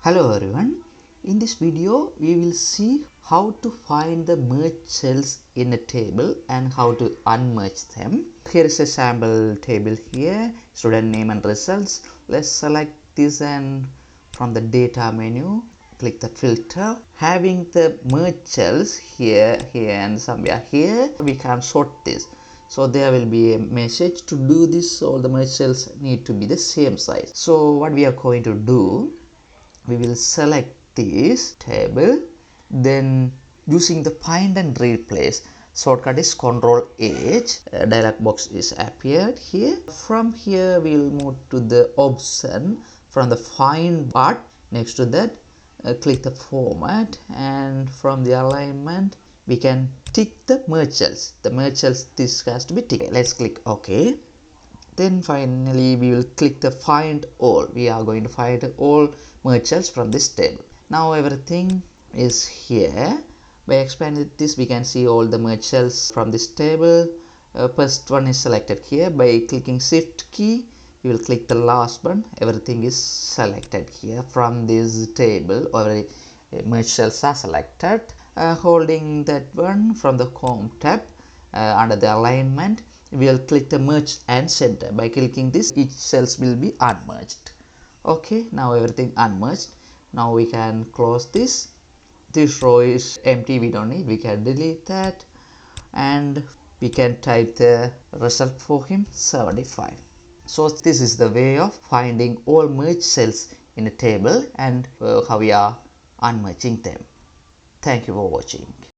Hello everyone, in this video we will see how to find the merged cells in a table and how to unmerge them. Here is a sample table here, student name and results. Let's select this and from the data menu click the filter. Having the merged cells here and somewhere here, we can sort this. So there will be a message to do this. All the merged cells need to be the same size. So what we are going to do, we will select this table, then using the find and replace shortcut is Ctrl H. A dialog box is appeared here. From here we will move to the option from the find part. Next to that click the format, and from the alignment we can tick the merge cells. The merge cells, this has to be ticked. Let's click OK. Then finally we will click the find all. We are going to find all merge cells from this table. Now everything is here. By expanding this we can see all the merge cells from this table. First one is selected here. By clicking shift key we will click the last one. Everything is selected here from this table. Already merge cells are selected. Holding that one from the home tab under the alignment, we will click the merge and center. By clicking this, each cells will be unmerged. Okay, now everything unmerged. Now we can close this. This row is empty, we don't need, we can delete that, and we can type the result for him, 75. So this is the way of finding all merged cells in a table and how we are unmerging them. Thank you for watching.